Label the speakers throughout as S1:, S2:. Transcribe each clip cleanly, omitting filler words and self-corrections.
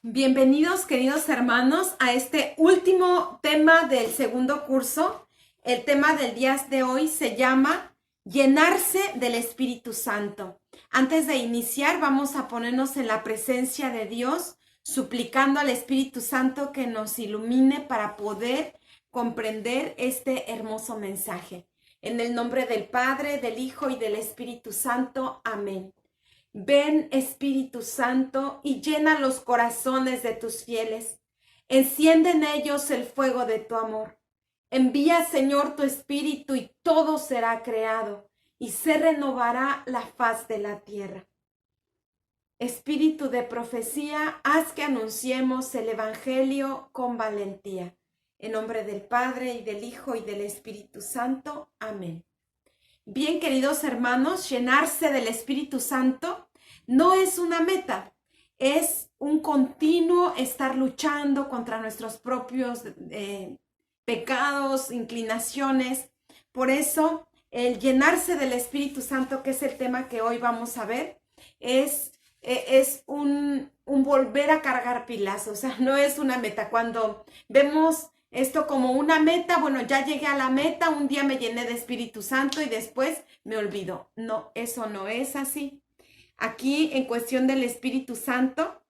S1: Bienvenidos, queridos hermanos, a este último tema del segundo curso. El tema del día de hoy se llama Llenarse del Espíritu Santo. Antes de iniciar, vamos a ponernos en la presencia de Dios, suplicando al Espíritu Santo que nos ilumine para poder comprender este hermoso mensaje. En el nombre del Padre, del Hijo y del Espíritu Santo. Amén. Ven, Espíritu Santo, y llena los corazones de tus fieles. Enciende en ellos el fuego de tu amor. Envía, Señor, tu Espíritu y todo será creado, y se renovará la faz de la tierra. Espíritu de profecía, haz que anunciemos el Evangelio con valentía. En nombre del Padre, y del Hijo, y del Espíritu Santo. Amén. Bien, queridos hermanos, llenarse del Espíritu Santo no es una meta, es un continuo estar luchando contra nuestros propios pecados, inclinaciones. Por eso, el llenarse del Espíritu Santo, que es el tema que hoy vamos a ver, es un volver a cargar pilas, o sea, no es una meta. Cuando vemos esto como una meta, bueno, ya llegué a la meta, un día me llené de Espíritu Santo y después me olvido. No, eso no es así. Aquí, en cuestión del Espíritu Santo,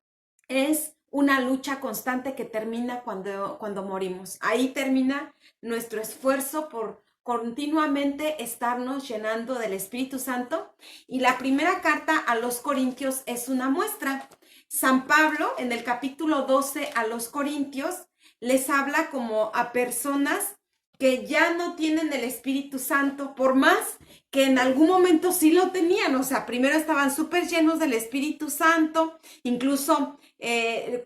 S1: es una lucha constante que termina cuando morimos. Ahí termina nuestro esfuerzo por continuamente estarnos llenando del Espíritu Santo. Y la primera carta a los Corintios es una muestra. San Pablo, en el capítulo 12 a los Corintios, les habla como a personas que ya no tienen el Espíritu Santo, por más que en algún momento sí lo tenían. O sea, primero estaban súper llenos del Espíritu Santo. Incluso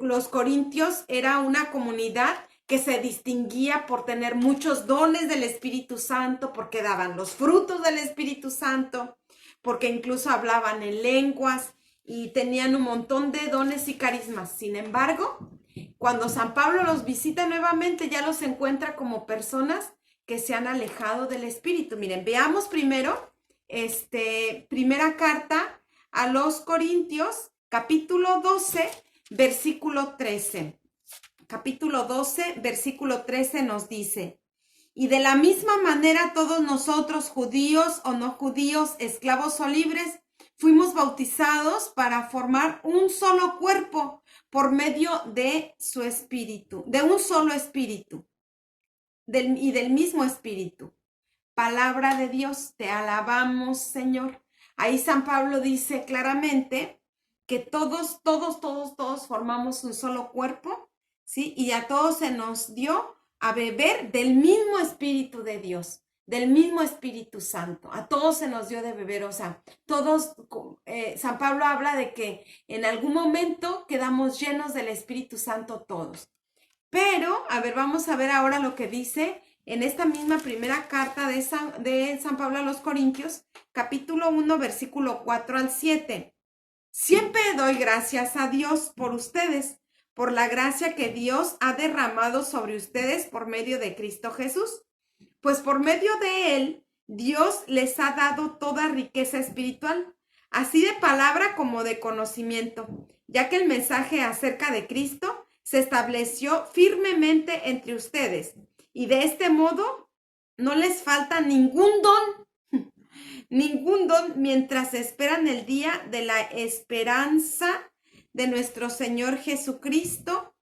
S1: los corintios era una comunidad que se distinguía por tener muchos dones del Espíritu Santo, porque daban los frutos del Espíritu Santo, porque incluso hablaban en lenguas y tenían un montón de dones y carismas. Sin embargo, cuando San Pablo los visita nuevamente, ya los encuentra como personas que se han alejado del Espíritu. Miren, veamos primero, primera carta a los Corintios, capítulo 12, versículo 13. Capítulo 12, versículo 13 nos dice: y de la misma manera todos nosotros, judíos o no judíos, esclavos o libres, fuimos bautizados para formar un solo cuerpo por medio de su espíritu, de un solo espíritu y del mismo espíritu. Palabra de Dios, te alabamos, Señor. Ahí San Pablo dice claramente que todos formamos un solo cuerpo, ¿sí? Y a todos se nos dio a beber del mismo Espíritu de Dios, del mismo Espíritu Santo. A todos se nos dio de beber, o sea, todos, San Pablo habla de que en algún momento quedamos llenos del Espíritu Santo todos. Pero, a ver, vamos a ver ahora lo que dice en esta misma primera carta de San Pablo a los Corintios, capítulo 1, versículo 4 al 7. Siempre doy gracias a Dios por ustedes, por la gracia que Dios ha derramado sobre ustedes por medio de Cristo Jesús. Pues por medio de Él, Dios les ha dado toda riqueza espiritual, así de palabra como de conocimiento, ya que el mensaje acerca de Cristo se estableció firmemente entre ustedes, y de este modo no les falta ningún don mientras esperan el día de la esperanza de nuestro Señor Jesucristo.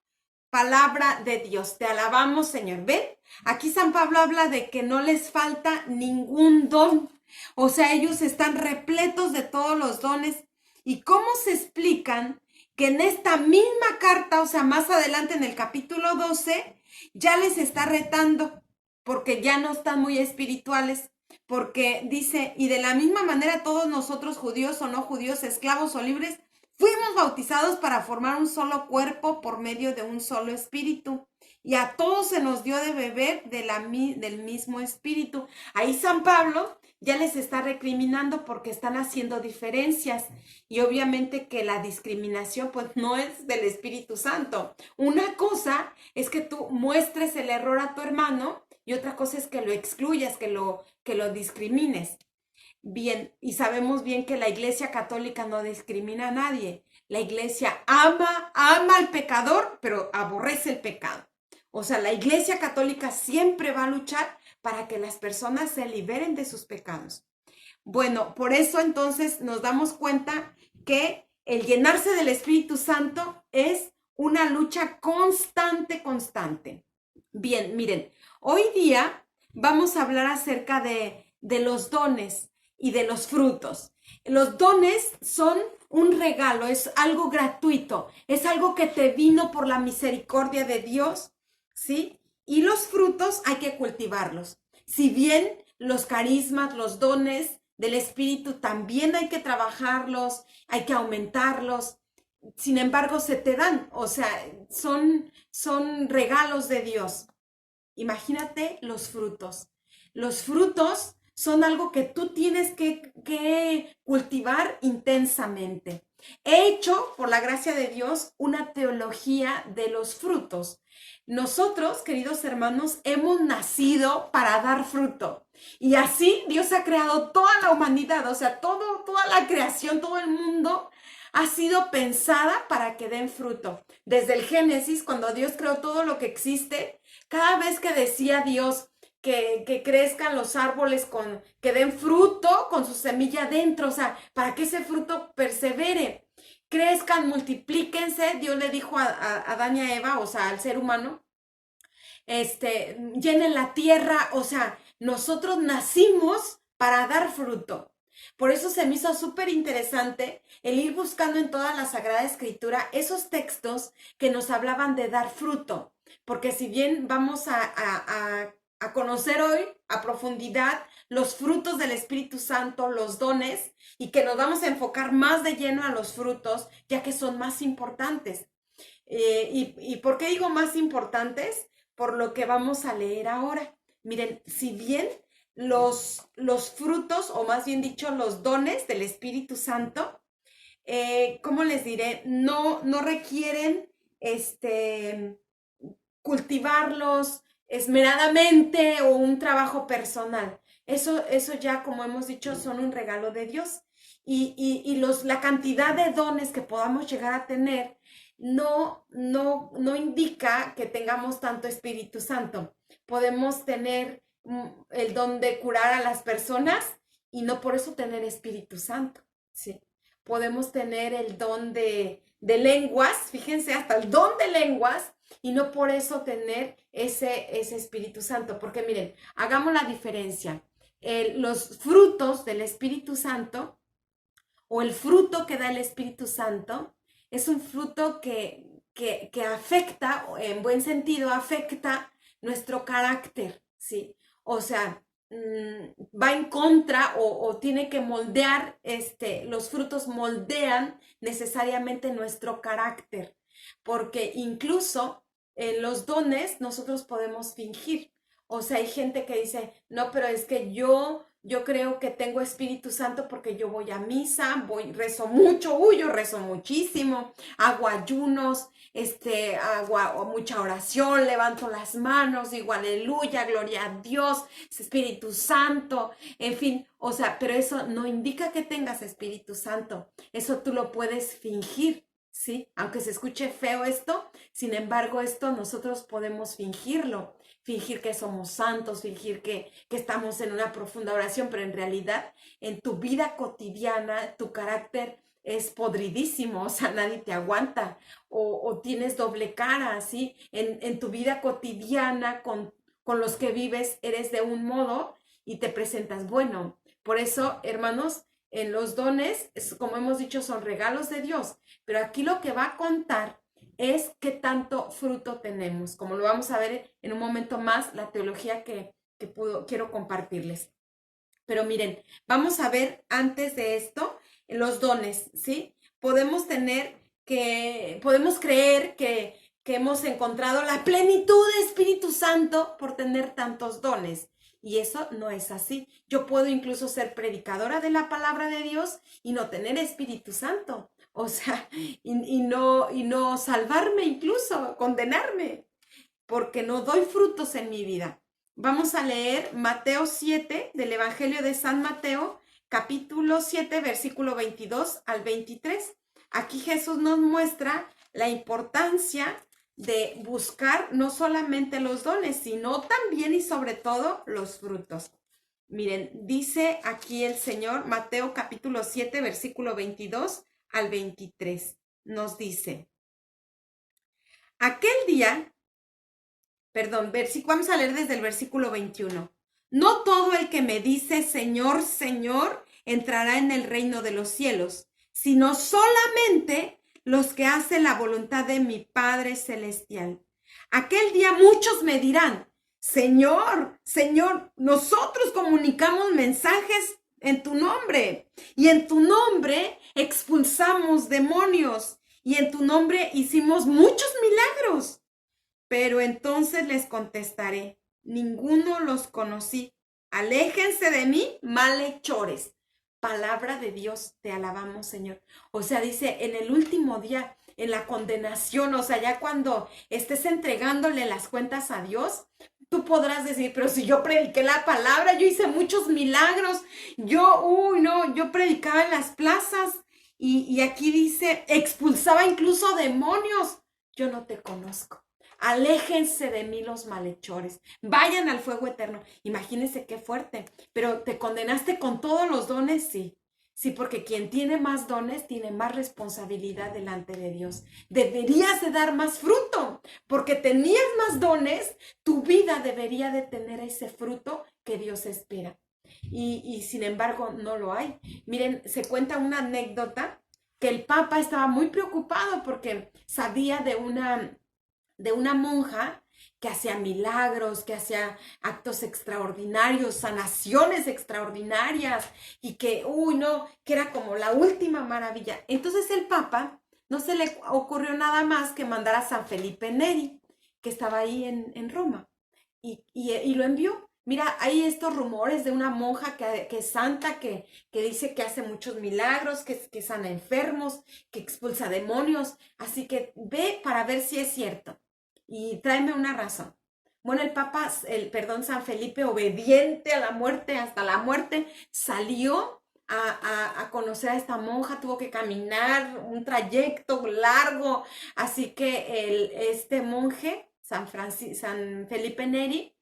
S1: Palabra de Dios, te alabamos, Señor. ¿Ven? Aquí San Pablo habla de que no les falta ningún don. O sea, ellos están repletos de todos los dones. ¿Y cómo se explican que en esta misma carta, o sea, más adelante en el capítulo 12, ya les está retando porque ya no están muy espirituales? Porque dice, y de la misma manera todos nosotros, judíos o no judíos, esclavos o libres, fuimos bautizados para formar un solo cuerpo por medio de un solo espíritu. Y a todos se nos dio de beber del mismo espíritu. Ahí San Pablo ya les está recriminando porque están haciendo diferencias. Y obviamente que la discriminación pues no es del Espíritu Santo. Una cosa es que tú muestres el error a tu hermano y otra cosa es que lo excluyas, que lo discrimines. Bien, y sabemos bien que la Iglesia Católica no discrimina a nadie. La iglesia ama al pecador, pero aborrece el pecado. O sea, la iglesia católica siempre va a luchar para que las personas se liberen de sus pecados. Bueno, por eso entonces nos damos cuenta que el llenarse del Espíritu Santo es una lucha constante, constante. Bien, miren, hoy día vamos a hablar acerca de los dones y de los frutos. Los dones son un regalo, es algo gratuito, es algo que te vino por la misericordia de Dios, ¿sí? Y los frutos hay que cultivarlos. Si bien los carismas, los dones del Espíritu también hay que trabajarlos, hay que aumentarlos. Sin embargo, se te dan, o sea, son regalos de Dios. Imagínate los frutos. Los frutos son algo que tú tienes que cultivar intensamente. He hecho, por la gracia de Dios, una teología de los frutos. Nosotros, queridos hermanos, hemos nacido para dar fruto. Y así Dios ha creado toda la humanidad, o sea, toda la creación, todo el mundo ha sido pensada para que den fruto. Desde el Génesis, cuando Dios creó todo lo que existe, cada vez que decía Dios que crezcan los árboles que den fruto con su semilla dentro, o sea, para que ese fruto persevere, crezcan, multiplíquense, Dios le dijo a Adán y a Eva, o sea, al ser humano, llenen la tierra, o sea, nosotros nacimos para dar fruto. Por eso se me hizo súper interesante el ir buscando en toda la Sagrada Escritura esos textos que nos hablaban de dar fruto. Porque si bien vamos a conocer hoy a profundidad los frutos del Espíritu Santo, los dones, y que nos vamos a enfocar más de lleno a los frutos, ya que son más importantes. ¿Y por qué digo más importantes? Por lo que vamos a leer ahora. Miren, si bien los frutos, o más bien dicho, los dones del Espíritu Santo, ¿cómo les diré? No requieren cultivarlos esmeradamente o un trabajo personal. Eso ya, como hemos dicho, son un regalo de Dios. Y la cantidad de dones que podamos llegar a tener no indica que tengamos tanto Espíritu Santo. Podemos tener el don de curar a las personas y no por eso tener Espíritu Santo, ¿sí? Podemos tener el don de lenguas, fíjense, hasta el don de lenguas, y no por eso tener ese Espíritu Santo. Porque miren, hagamos la diferencia. Los frutos del Espíritu Santo o el fruto que da el Espíritu Santo es un fruto que afecta, en buen sentido, afecta nuestro carácter, ¿sí? O sea, va en contra o tiene que moldear, los frutos moldean necesariamente nuestro carácter, porque incluso en los dones nosotros podemos fingir. O sea, hay gente que dice, no, pero es que yo creo que tengo Espíritu Santo porque yo voy a misa, rezo mucho, yo rezo muchísimo, hago ayunos, hago mucha oración, levanto las manos, digo aleluya, gloria a Dios, Espíritu Santo, en fin, o sea, pero eso no indica que tengas Espíritu Santo, eso tú lo puedes fingir, ¿sí? Aunque se escuche feo esto, sin embargo, esto nosotros podemos fingirlo. Fingir que somos santos, fingir que estamos en una profunda oración, pero en realidad en tu vida cotidiana tu carácter es podridísimo, o sea, nadie te aguanta o tienes doble cara, ¿sí? En tu vida cotidiana con los que vives eres de un modo y te presentas bueno. Por eso, hermanos, en los dones, como hemos dicho, son regalos de Dios, pero aquí lo que va a contar es qué tanto fruto tenemos, como lo vamos a ver en un momento más, la teología que quiero compartirles. Pero miren, vamos a ver antes de esto los dones, ¿sí? Podemos creer que hemos encontrado la plenitud de Espíritu Santo por tener tantos dones. Y eso no es así. Yo puedo incluso ser predicadora de la palabra de Dios y no tener Espíritu Santo. O sea, y no salvarme incluso, condenarme, porque no doy frutos en mi vida. Vamos a leer Mateo 7 del Evangelio de San Mateo, capítulo 7, versículo 22 al 23. aquí Jesús nos muestra la importancia de buscar no solamente los dones, sino también y sobre todo los frutos. Miren, dice aquí el Señor, Mateo capítulo 7, versículo 22 al 23, nos dice, aquel día, vamos a leer desde el versículo 21. No todo el que me dice Señor, Señor, entrará en el reino de los cielos, sino solamente los que hacen la voluntad de mi Padre Celestial. Aquel día muchos me dirán, Señor, Señor, nosotros comunicamos mensajes en tu nombre y en tu nombre expulsamos demonios y en tu nombre hicimos muchos milagros. Pero entonces les contestaré, ninguno los conocí. Aléjense de mí, malhechores. Palabra de Dios, te alabamos, Señor. O sea, dice, en el último día, en la condenación, o sea, ya cuando estés entregándole las cuentas a Dios, tú podrás decir, pero si yo prediqué la palabra, yo hice muchos milagros, yo predicaba en las plazas y aquí dice, expulsaba incluso demonios. Yo no te conozco. Aléjense de mí los malhechores, vayan al fuego eterno. Imagínense qué fuerte, pero ¿te condenaste con todos los dones? Sí. Sí, porque quien tiene más dones tiene más responsabilidad delante de Dios. Deberías de dar más fruto, porque tenías más dones, tu vida debería de tener ese fruto que Dios espera. Y sin embargo no lo hay. Miren, se cuenta una anécdota que el Papa estaba muy preocupado porque sabía de una monja que hacía milagros, que hacía actos extraordinarios, sanaciones extraordinarias y que era como la última maravilla. Entonces el Papa no se le ocurrió nada más que mandar a San Felipe Neri, que estaba ahí en Roma, y lo envió. Mira, hay estos rumores de una monja que es santa, que dice que hace muchos milagros, que sana enfermos, que expulsa demonios. Así que ve para ver si es cierto y tráeme una razón. Bueno, San Felipe, obediente a la muerte, hasta la muerte, salió a conocer a esta monja, tuvo que caminar un trayecto largo, así que este monje, San Felipe Neri,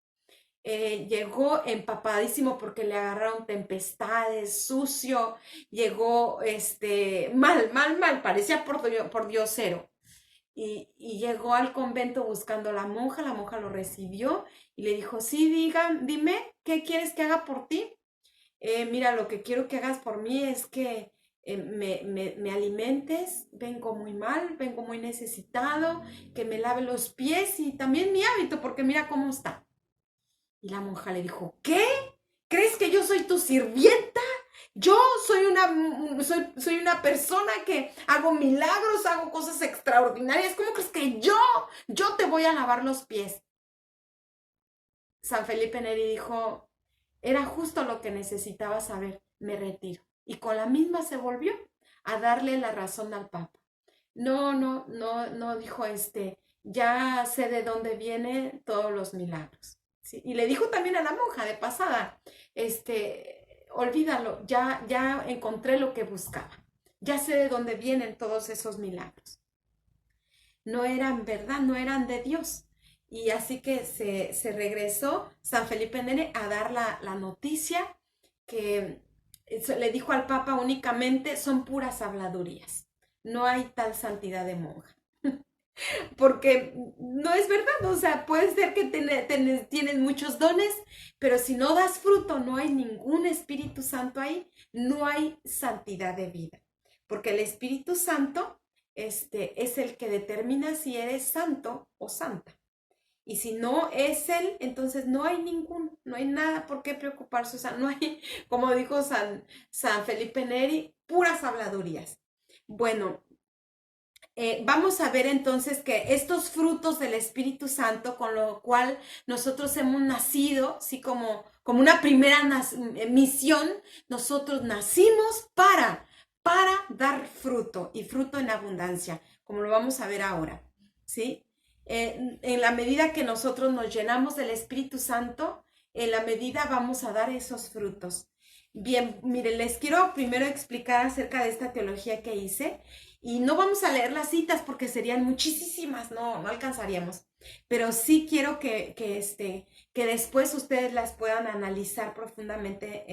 S1: llegó empapadísimo porque le agarraron tempestades, sucio, llegó mal, parecía por diosero. Y llegó al convento buscando a la monja lo recibió y le dijo, sí, dime, ¿qué quieres que haga por ti? Mira, lo que quiero que hagas por mí es que me alimentes, vengo muy mal, vengo muy necesitado, que me lave los pies y también mi hábito, porque mira cómo está. Y la monja le dijo, ¿qué? ¿Crees que yo soy tu sirvienta? Yo soy una persona que hago milagros, hago cosas extraordinarias. ¿Cómo crees que yo te voy a lavar los pies? San Felipe Neri dijo, era justo lo que necesitaba saber, me retiro. Y con la misma se volvió a darle la razón al Papa. No, dijo ya sé de dónde vienen todos los milagros. ¿Sí? Y le dijo también a la monja de pasada, olvídalo, ya encontré lo que buscaba. Ya sé de dónde vienen todos esos milagros. No eran verdad, no eran de Dios. Y así que se regresó San Felipe Neri a dar la noticia que le dijo al Papa únicamente son puras habladurías. No hay tal santidad de monja. Porque no es verdad, o sea, puede ser que tienes muchos dones, pero si no das fruto, no hay ningún Espíritu Santo ahí, no hay santidad de vida, porque el Espíritu Santo es el que determina si eres santo o santa. Y si no es él, entonces no hay nada por qué preocuparse, o sea, no hay, como dijo San Felipe Neri, puras habladurías. Bueno, vamos a ver entonces que estos frutos del Espíritu Santo, con lo cual nosotros hemos nacido, ¿sí? como una primera misión, nosotros nacimos para dar fruto y fruto en abundancia, como lo vamos a ver ahora, ¿sí? En la medida que nosotros nos llenamos del Espíritu Santo, en la medida vamos a dar esos frutos. Bien, miren, les quiero primero explicar acerca de esta teología que hice Y no vamos a leer las citas porque serían muchísimas, no alcanzaríamos. Pero sí quiero que después ustedes las puedan analizar profundamente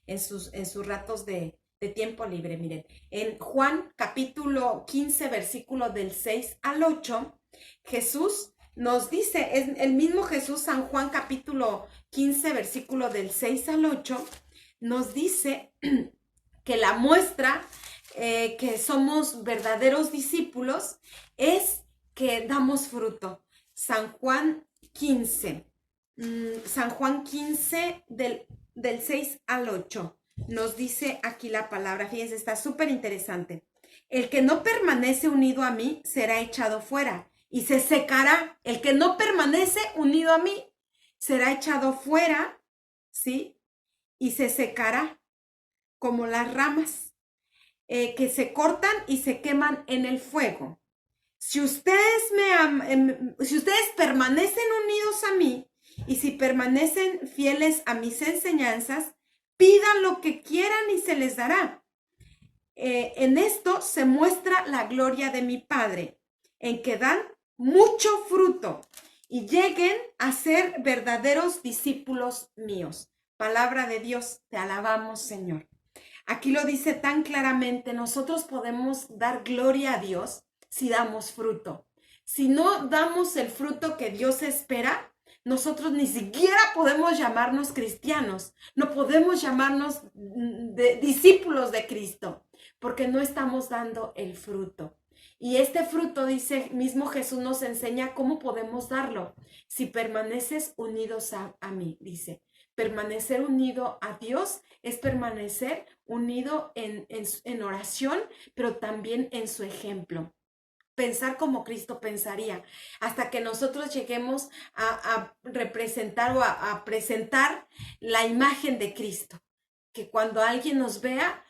S1: en sus ratos de tiempo libre. Miren, en Juan capítulo 15, versículo del 6 al 8, Jesús nos dice, es el mismo Jesús, San Juan capítulo 15, versículo del 6 al 8, nos dice que la muestra que somos verdaderos discípulos es que damos fruto. San Juan 15, San Juan 15 del 6 al 8. Nos dice aquí la palabra, fíjense, está súper interesante. El que no permanece unido a mí será echado fuera y se secará. El que no permanece unido a mí será echado fuera, ¿sí? Y se secará como las ramas que se cortan y se queman en el fuego. Si ustedes si ustedes permanecen unidos a mí y si permanecen fieles a mis enseñanzas, pidan lo que quieran y se les dará. En esto se muestra la gloria de mi Padre, en que dan mucho fruto y lleguen a ser verdaderos discípulos míos. Palabra de Dios, te alabamos, Señor. Aquí lo dice tan claramente, nosotros podemos dar gloria a Dios si damos fruto. Si no damos el fruto que Dios espera, nosotros ni siquiera podemos llamarnos cristianos, no podemos llamarnos discípulos de Cristo, porque no estamos dando el fruto. Y este fruto, dice mismo Jesús, nos enseña cómo podemos darlo. Si permaneces unidos a mí, dice. Permanecer unido a Dios es permanecer unido en oración, pero también en su ejemplo. Pensar como Cristo pensaría, hasta que nosotros lleguemos a representar o a presentar la imagen de Cristo. Que cuando alguien nos vea,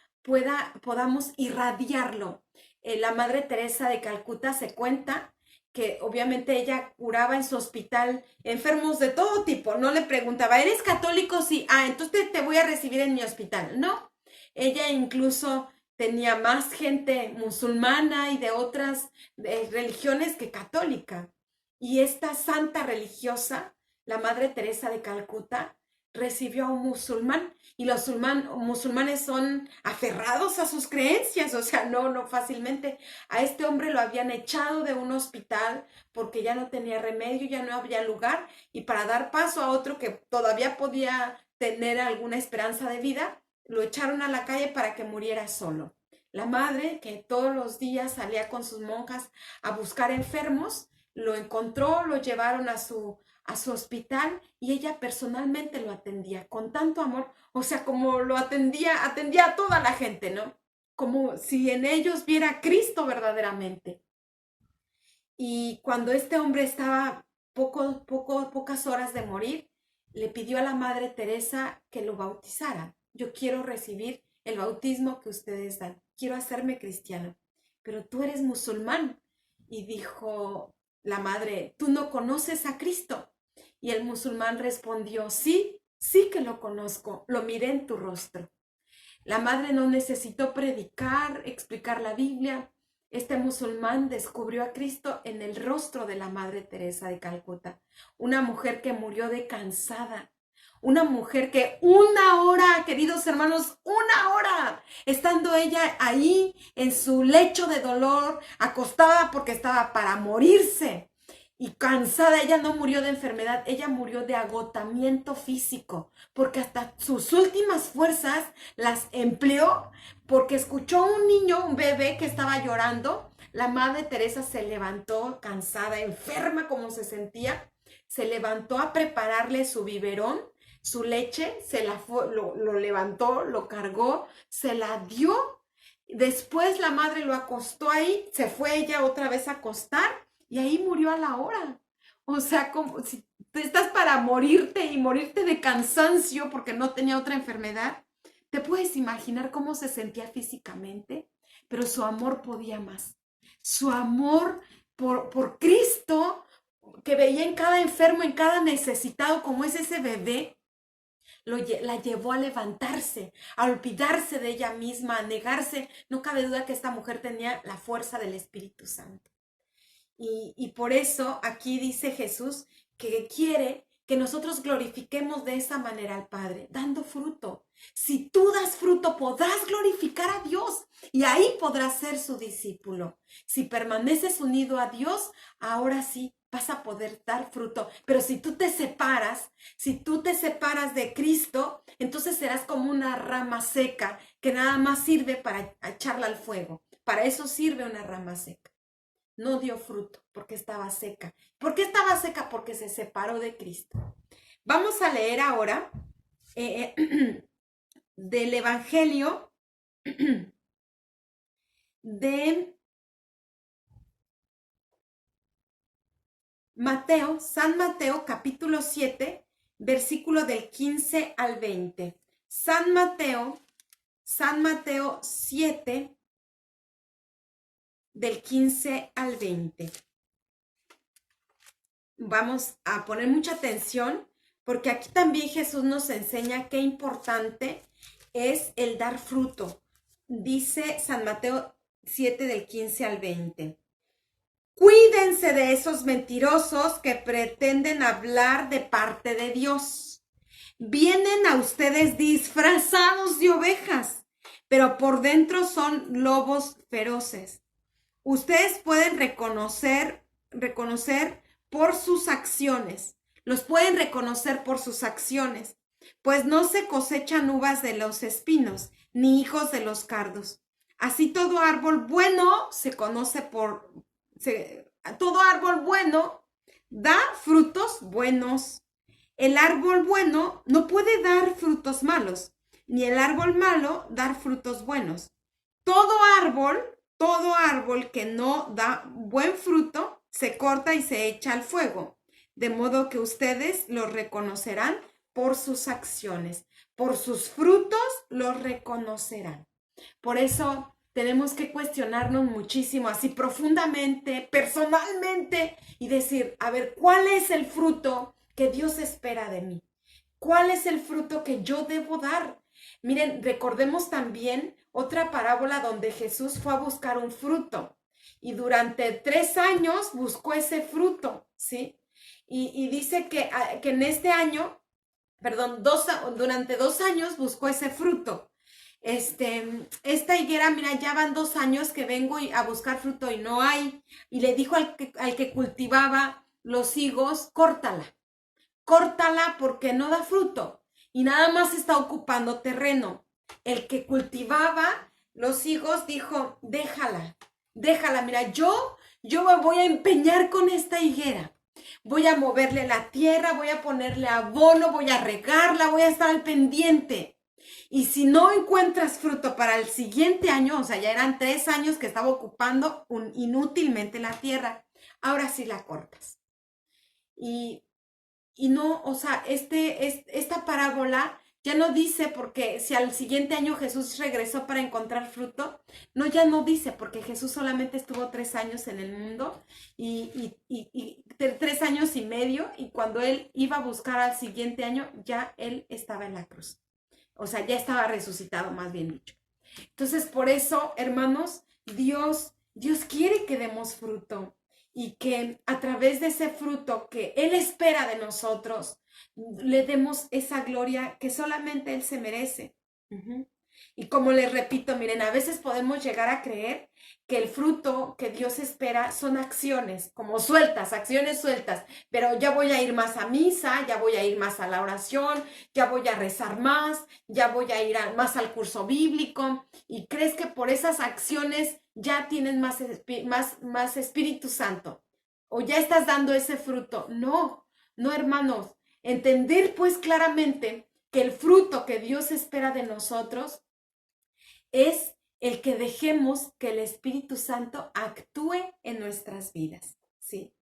S1: podamos irradiarlo. La Madre Teresa de Calcuta se cuenta que obviamente ella curaba en su hospital enfermos de todo tipo. No le preguntaba, ¿eres católico? Sí. Entonces te voy a recibir en mi hospital. No. Ella incluso tenía más gente musulmana y de otras religiones que católica. Y esta santa religiosa, la Madre Teresa de Calcuta, recibió a un musulmán y los musulmanes son aferrados a sus creencias, o sea, no fácilmente. A este hombre lo habían echado de un hospital porque ya no tenía remedio, ya no había lugar, y para dar paso a otro que todavía podía tener alguna esperanza de vida, lo echaron a la calle para que muriera solo. La madre, que todos los días salía con sus monjas a buscar enfermos, lo encontró, lo llevaron a su hospital y ella personalmente lo atendía con tanto amor, o sea, como lo atendía a toda la gente, ¿no? Como si en ellos viera a Cristo verdaderamente. Y cuando este hombre estaba pocas horas de morir, le pidió a la Madre Teresa que lo bautizara. Yo quiero recibir el bautismo que ustedes dan, quiero hacerme cristiano, pero tú eres musulmán. Y dijo la madre, ¿tú no conoces a Cristo? Y el musulmán respondió, sí que lo conozco, lo miré en tu rostro. La madre no necesitó predicar, explicar la Biblia. Este musulmán descubrió a Cristo en el rostro de la Madre Teresa de Calcuta, una mujer que murió de cansada, una mujer que una hora, queridos hermanos, una hora, estando ella ahí en su lecho de dolor, acostada porque estaba para morirse y cansada, ella no murió de enfermedad, ella murió de agotamiento físico, porque hasta sus últimas fuerzas las empleó porque escuchó un niño, un bebé que estaba llorando. La Madre Teresa se levantó cansada, enferma como se sentía, se levantó a prepararle su biberón, su leche, lo levantó, lo cargó, se la dio. Después la madre lo acostó ahí, se fue ella otra vez a acostar y ahí murió a la hora. O sea, como si te estás para morirte y morirte de cansancio porque no tenía otra enfermedad. ¿Te puedes imaginar cómo se sentía físicamente? Pero su amor podía más. Su amor por Cristo, que veía en cada enfermo, en cada necesitado, como es ese bebé, la llevó a levantarse, a olvidarse de ella misma, a negarse. No cabe duda que esta mujer tenía la fuerza del Espíritu Santo. Y por eso aquí dice Jesús que quiere que nosotros glorifiquemos de esa manera al Padre, dando fruto. Si tú das fruto, podrás glorificar a Dios y ahí podrás ser su discípulo. Si permaneces unido a Dios, ahora sí vas a poder dar fruto. Pero si tú te separas de Cristo, entonces serás como una rama seca que nada más sirve para echarla al fuego. Para eso sirve una rama seca. No dio fruto porque estaba seca. ¿Por qué estaba seca? Porque se separó de Cristo. Vamos a leer ahora del Evangelio de Mateo, San Mateo, capítulo 7, versículo del 15 al 20. San Mateo 7, del 15 al 20. Vamos a poner mucha atención porque aquí también Jesús nos enseña qué importante es el dar fruto. Dice San Mateo 7 del 15 al 20. Cuídense de esos mentirosos que pretenden hablar de parte de Dios. Vienen a ustedes disfrazados de ovejas, pero por dentro son lobos feroces. Ustedes pueden reconocer por sus acciones. Los pueden reconocer por sus acciones, pues no se cosechan uvas de los espinos, ni higos de los cardos. Así todo árbol bueno todo árbol bueno da frutos buenos. El árbol bueno no puede dar frutos malos, ni el árbol malo dar frutos buenos. Todo árbol que no da buen fruto se corta y se echa al fuego. De modo que ustedes los reconocerán por sus acciones. Por sus frutos los reconocerán. Por eso tenemos que cuestionarnos muchísimo, así profundamente, personalmente, y decir, a ver, ¿cuál es el fruto que Dios espera de mí? ¿Cuál es el fruto que yo debo dar? Miren, recordemos también otra parábola donde Jesús fue a buscar un fruto y durante 3 años buscó ese fruto, ¿sí? Y dice que en este año, perdón, durante 2 años buscó ese fruto. Esta higuera, mira, ya van 2 años que vengo a buscar fruto y no hay. Y le dijo al que cultivaba los higos, córtala porque no da fruto y nada más está ocupando terreno. El que cultivaba los higos dijo, déjala, mira, yo me voy a empeñar con esta higuera. Voy a moverle la tierra, voy a ponerle abono, voy a regarla, voy a estar al pendiente. Y si no encuentras fruto para el siguiente año, o sea, ya eran 3 años que estaba ocupando inútilmente la tierra, ahora sí la cortas. Y no, o sea, esta parábola ya no dice porque si al siguiente año Jesús regresó para encontrar fruto, no, ya no dice porque Jesús solamente estuvo 3 años en el mundo y 3 años y medio, y cuando él iba a buscar al siguiente año, ya él estaba en la cruz. O sea, ya estaba resucitado, más bien dicho. Entonces, por eso, hermanos, Dios quiere que demos fruto. Y que a través de ese fruto que Él espera de nosotros, le demos esa gloria que solamente Él se merece. Y como les repito, miren, a veces podemos llegar a creer que el fruto que Dios espera son acciones, como acciones sueltas, pero ya voy a ir más a misa, ya voy a ir más a la oración, ya voy a rezar más, ya voy a ir más al curso bíblico, y crees que por esas acciones ya tienes más Espíritu Santo, o ya estás dando ese fruto. No, hermanos, entender pues claramente que el fruto que Dios espera de nosotros es el que dejemos que el Espíritu Santo actúe en nuestras vidas, ¿sí?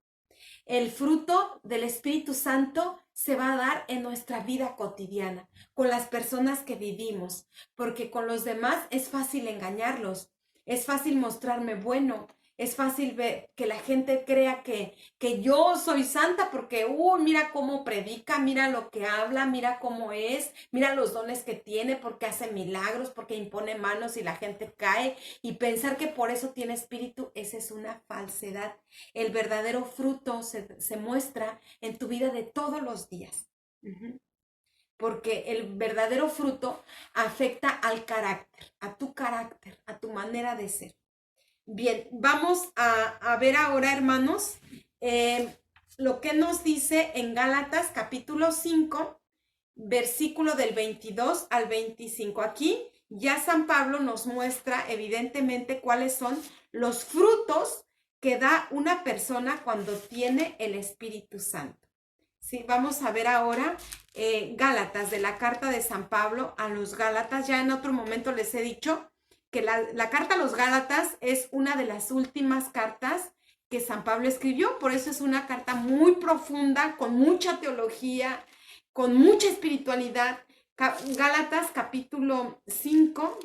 S1: El fruto del Espíritu Santo se va a dar en nuestra vida cotidiana, con las personas que vivimos, porque con los demás es fácil engañarlos, es fácil mostrarme bueno, Es fácil ver que la gente crea que yo soy santa porque, mira cómo predica, mira lo que habla, mira cómo es, mira los dones que tiene, porque hace milagros, porque impone manos y la gente cae. Y pensar que por eso tiene espíritu, esa es una falsedad. El verdadero fruto se muestra en tu vida de todos los días. Porque el verdadero fruto afecta al carácter, a tu manera de ser. Bien, vamos a ver ahora, hermanos, lo que nos dice en Gálatas capítulo 5, versículo del 22 al 25. Aquí ya San Pablo nos muestra evidentemente cuáles son los frutos que da una persona cuando tiene el Espíritu Santo. Sí, vamos a ver ahora Gálatas, de la carta de San Pablo a los Gálatas. Ya en otro momento les he dicho que la carta a los Gálatas es una de las últimas cartas que San Pablo escribió, por eso es una carta muy profunda, con mucha teología, con mucha espiritualidad. Gálatas capítulo 5,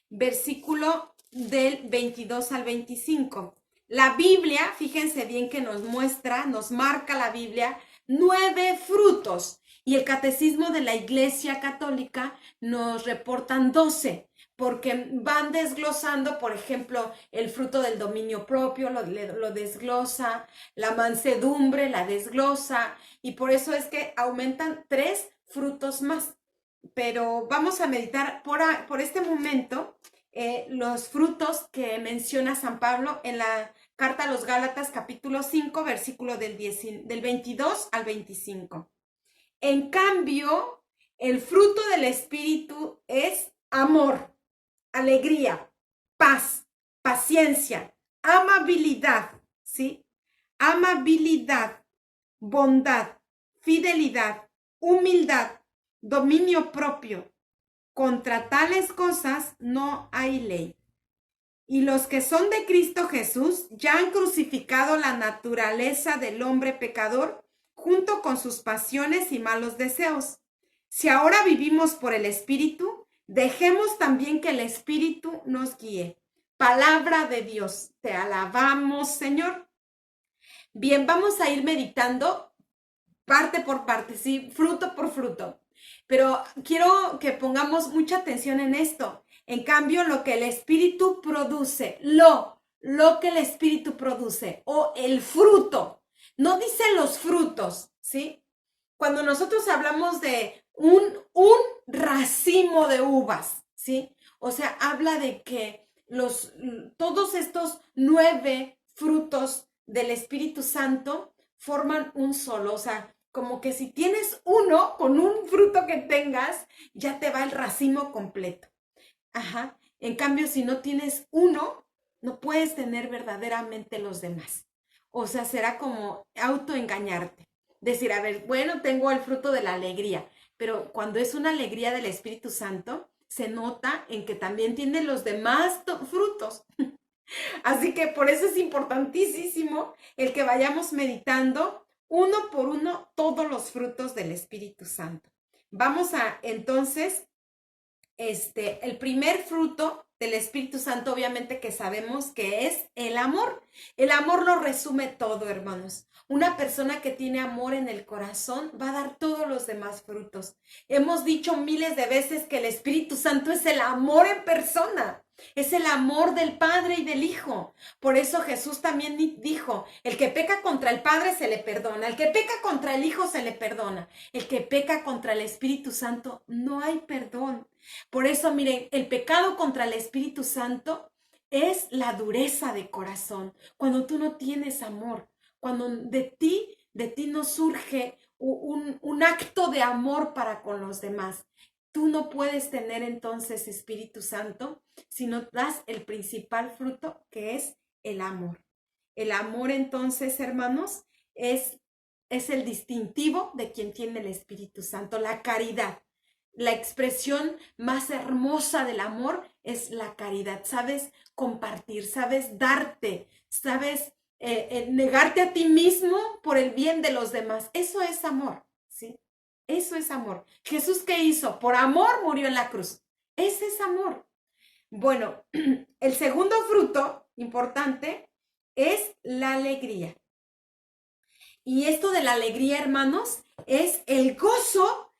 S1: versículo del 22 al 25. La Biblia, fíjense bien que nos muestra, nos marca la Biblia 9 frutos y el catecismo de la Iglesia Católica nos reportan 12 porque van desglosando, por ejemplo, el fruto del dominio propio, lo desglosa, la mansedumbre la desglosa, y por eso es que aumentan 3 frutos más. Pero vamos a meditar por este momento los frutos que menciona San Pablo en la carta a los Gálatas capítulo 5, versículo del 22 al 25. En cambio, el fruto del Espíritu es amor, alegría, paz, paciencia, amabilidad, ¿sí? Amabilidad, bondad, fidelidad, humildad, dominio propio. Contra tales cosas no hay ley. Y los que son de Cristo Jesús ya han crucificado la naturaleza del hombre pecador junto con sus pasiones y malos deseos. Si ahora vivimos por el Espíritu, dejemos también que el Espíritu nos guíe. Palabra de Dios, te alabamos, Señor. Bien, vamos a ir meditando parte por parte, sí, fruto por fruto. Pero quiero que pongamos mucha atención en esto. En cambio, lo que el Espíritu produce, lo que el Espíritu produce, o el fruto, no dice los frutos, ¿sí? Cuando nosotros hablamos de un racimo de uvas, ¿sí? O sea, habla de que todos estos 9 frutos del Espíritu Santo forman un solo, o sea, como que si tienes uno, con un fruto que tengas, ya te va el racimo completo. Ajá. En cambio, si no tienes uno, no puedes tener verdaderamente los demás. O sea, será como autoengañarte. Decir, a ver, bueno, tengo el fruto de la alegría, pero cuando es una alegría del Espíritu Santo, se nota en que también tiene los demás frutos. Así que por eso es importantísimo el que vayamos meditando uno por uno todos los frutos del Espíritu Santo. Vamos a entonces, el primer fruto del Espíritu Santo, obviamente que sabemos que es el amor. El amor lo resume todo, hermanos. Una persona que tiene amor en el corazón va a dar todos los demás frutos. Hemos dicho miles de veces que el Espíritu Santo es el amor en persona. Es el amor del Padre y del Hijo. Por eso Jesús también dijo, el que peca contra el Padre se le perdona, el que peca contra el Hijo se le perdona, el que peca contra el Espíritu Santo no hay perdón. Por eso, miren, el pecado contra el Espíritu Santo es la dureza de corazón. Cuando tú no tienes amor, cuando de ti no surge un acto de amor para con los demás. Tú no puedes tener entonces Espíritu Santo si no das el principal fruto, que es el amor. El amor entonces, hermanos, es el distintivo de quien tiene el Espíritu Santo, la caridad. La expresión más hermosa del amor es la caridad. Sabes compartir, sabes darte, sabes negarte a ti mismo por el bien de los demás. Eso es amor, ¿sí? Eso es amor. Jesús, ¿qué hizo? Por amor murió en la cruz. Ese es amor. Bueno, el segundo fruto importante es la alegría. Y esto de la alegría, hermanos, es el gozo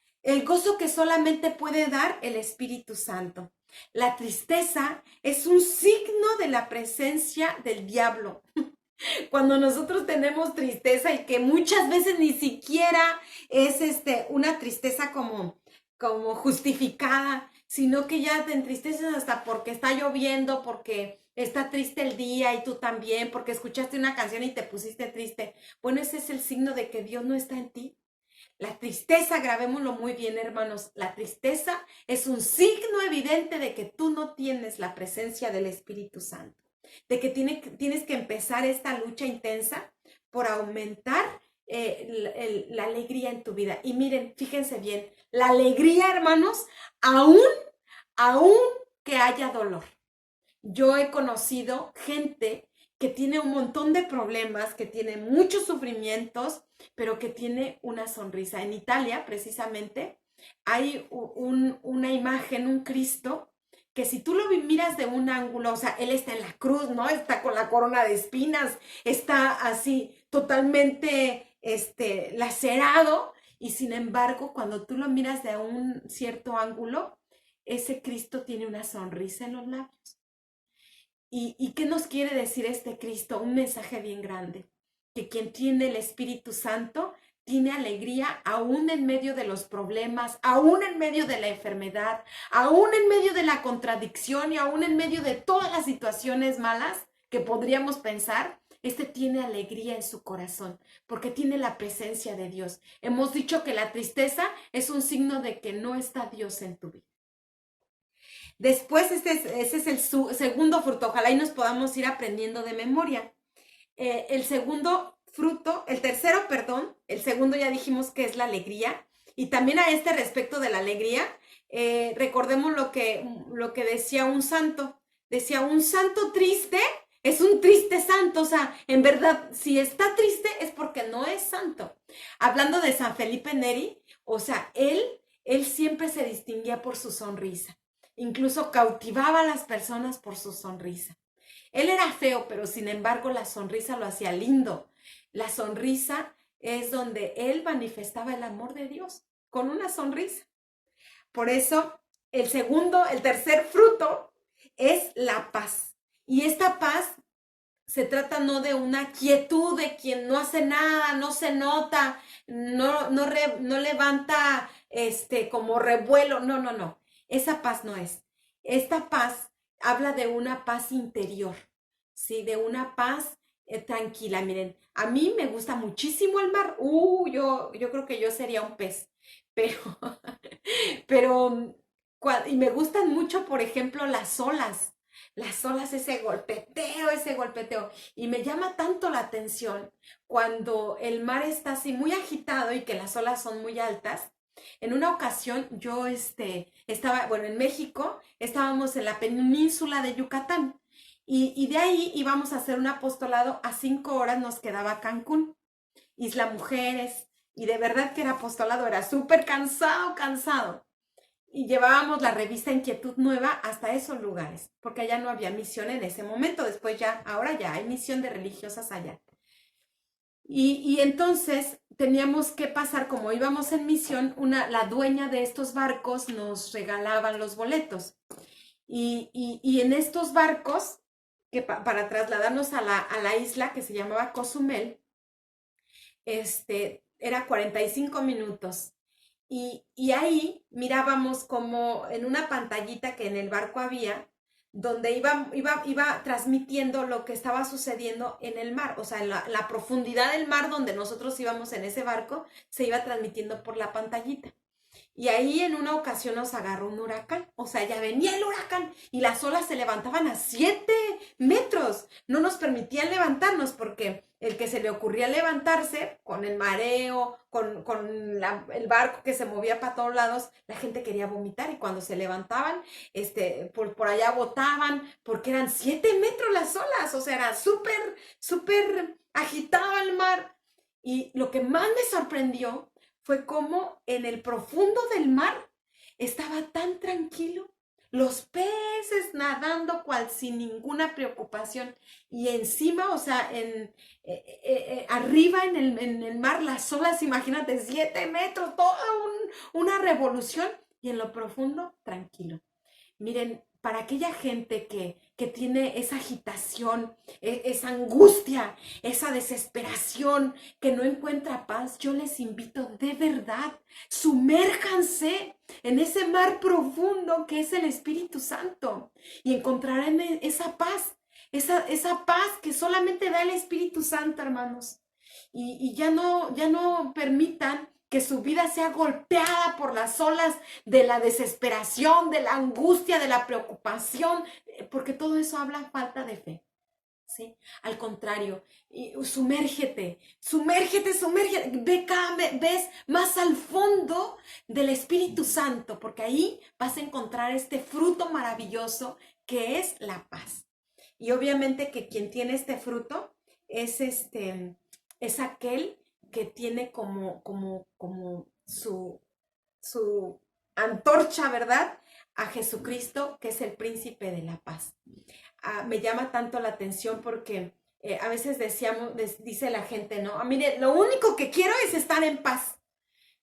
S1: que solamente puede dar el Espíritu Santo. La tristeza es un signo de la presencia del diablo. Cuando nosotros tenemos tristeza y que muchas veces ni siquiera es una tristeza como justificada, sino que ya te entristeces hasta porque está lloviendo, porque está triste el día y tú también, porque escuchaste una canción y te pusiste triste. Bueno, ese es el signo de que Dios no está en ti. La tristeza, grabémoslo muy bien, hermanos, la tristeza es un signo evidente de que tú no tienes la presencia del Espíritu Santo, de que tienes que empezar esta lucha intensa por aumentar la alegría en tu vida. Y miren, fíjense bien, la alegría, hermanos, aún que haya dolor. Yo he conocido gente que tiene un montón de problemas, que tiene muchos sufrimientos, pero que tiene una sonrisa. En Italia, precisamente, hay una imagen, un Cristo, que si tú lo miras de un ángulo, o sea, él está en la cruz, ¿no? Está con la corona de espinas, está así totalmente lacerado, y sin embargo, cuando tú lo miras de un cierto ángulo, ese Cristo tiene una sonrisa en los labios. ¿Y qué nos quiere decir este Cristo? Un mensaje bien grande, que quien tiene el Espíritu Santo tiene alegría aún en medio de los problemas, aún en medio de la enfermedad, aún en medio de la contradicción y aún en medio de todas las situaciones malas que podríamos pensar. Tiene alegría en su corazón porque tiene la presencia de Dios. Hemos dicho que la tristeza es un signo de que no está Dios en tu vida. Después, ese es el segundo fruto. Ojalá y nos podamos ir aprendiendo de memoria. El segundo fruto, el tercero, perdón, el segundo ya dijimos que es la alegría. Y también a este respecto de la alegría, recordemos lo que decía un santo. Decía, un santo triste es un triste santo. O sea, en verdad, si está triste es porque no es santo. Hablando de San Felipe Neri, o sea, él siempre se distinguía por su sonrisa. Incluso cautivaba a las personas por su sonrisa. Él era feo, pero sin embargo la sonrisa lo hacía lindo. La sonrisa es donde él manifestaba el amor de Dios, con una sonrisa. Por eso, el tercer fruto es la paz. Y esta paz se trata no de una quietud de quien no hace nada, no se nota, no levanta como revuelo. No. Esa paz no es. Esta paz habla de una paz interior, ¿sí? De una paz tranquila. Miren, a mí me gusta muchísimo el mar. Yo creo que yo sería un pez, pero, pero, y me gustan mucho, por ejemplo, las olas. Las olas, ese golpeteo. Y me llama tanto la atención cuando el mar está así muy agitado y que las olas son muy altas. En una ocasión yo estaba, bueno, en México, estábamos en la península de Yucatán y de ahí íbamos a hacer un apostolado, a 5 horas nos quedaba Cancún, Isla Mujeres, y de verdad que era apostolado, era súper cansado. Y llevábamos la revista Inquietud Nueva hasta esos lugares, porque allá no había misión en ese momento, después ahora ya hay misión de religiosas allá. Y entonces teníamos que pasar, como íbamos en misión, la dueña de estos barcos nos regalaban los boletos. Y en estos barcos, que para trasladarnos a la isla que se llamaba Cozumel, era 45 minutos. Y ahí mirábamos como en una pantallita que en el barco había, donde iba transmitiendo lo que estaba sucediendo en el mar, o sea, en la profundidad del mar donde nosotros íbamos en ese barco, se iba transmitiendo por la pantallita. Y ahí en una ocasión nos agarró un huracán, o sea, ya venía el huracán y las olas se levantaban a 7 metros. No nos permitían levantarnos porque el que se le ocurría levantarse con el mareo, con el barco que se movía para todos lados, la gente quería vomitar y cuando se levantaban, por allá botaban porque eran 7 metros las olas, o sea, era súper agitado el mar. Y lo que más me sorprendió fue como en el profundo del mar estaba tan tranquilo, Los peces nadando cual sin ninguna preocupación. Y encima, o sea, arriba en el mar, las olas, imagínate, 7 metros, toda una revolución. Y en lo profundo, tranquilo. Miren, para aquella gente que tiene esa agitación, esa angustia, esa desesperación, que no encuentra paz, yo les invito de verdad, sumérjanse en ese mar profundo que es el Espíritu Santo y encontrarán esa paz que solamente da el Espíritu Santo, hermanos. Y ya no permitan que su vida sea golpeada por las olas de la desesperación, de la angustia, de la preocupación, porque todo eso habla falta de fe. ¿Sí? Al contrario, sumérgete, sumérgete, sumérgete, ves más al fondo del Espíritu Santo, porque ahí vas a encontrar este fruto maravilloso que es la paz. Y obviamente que quien tiene este fruto es es aquel que tiene como su antorcha, ¿verdad? A Jesucristo, que es el príncipe de la paz. Me llama tanto la atención porque a veces dice la gente, ¿no? Mire, lo único que quiero es estar en paz,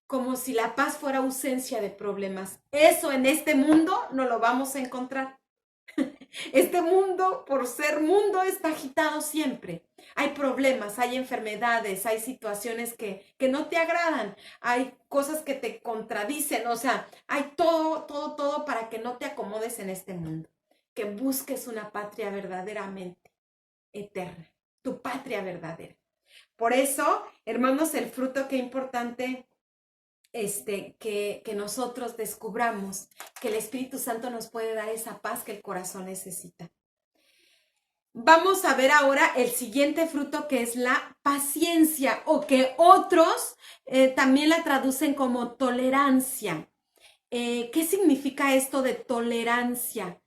S1: como si la paz fuera ausencia de problemas. Eso en este mundo no lo vamos a encontrar. Este mundo, por ser mundo, está agitado siempre. Hay problemas, hay enfermedades, hay situaciones que no te agradan, hay cosas que te contradicen, o sea, hay todo para que no te acomodes en este mundo. Que busques una patria verdaderamente eterna, tu patria verdadera. Por eso, hermanos, el fruto, qué importante que nosotros descubramos que el Espíritu Santo nos puede dar esa paz que el corazón necesita. Vamos a ver ahora el siguiente fruto, que es la paciencia, o que otros también la traducen como tolerancia. ¿Qué significa esto de tolerancia?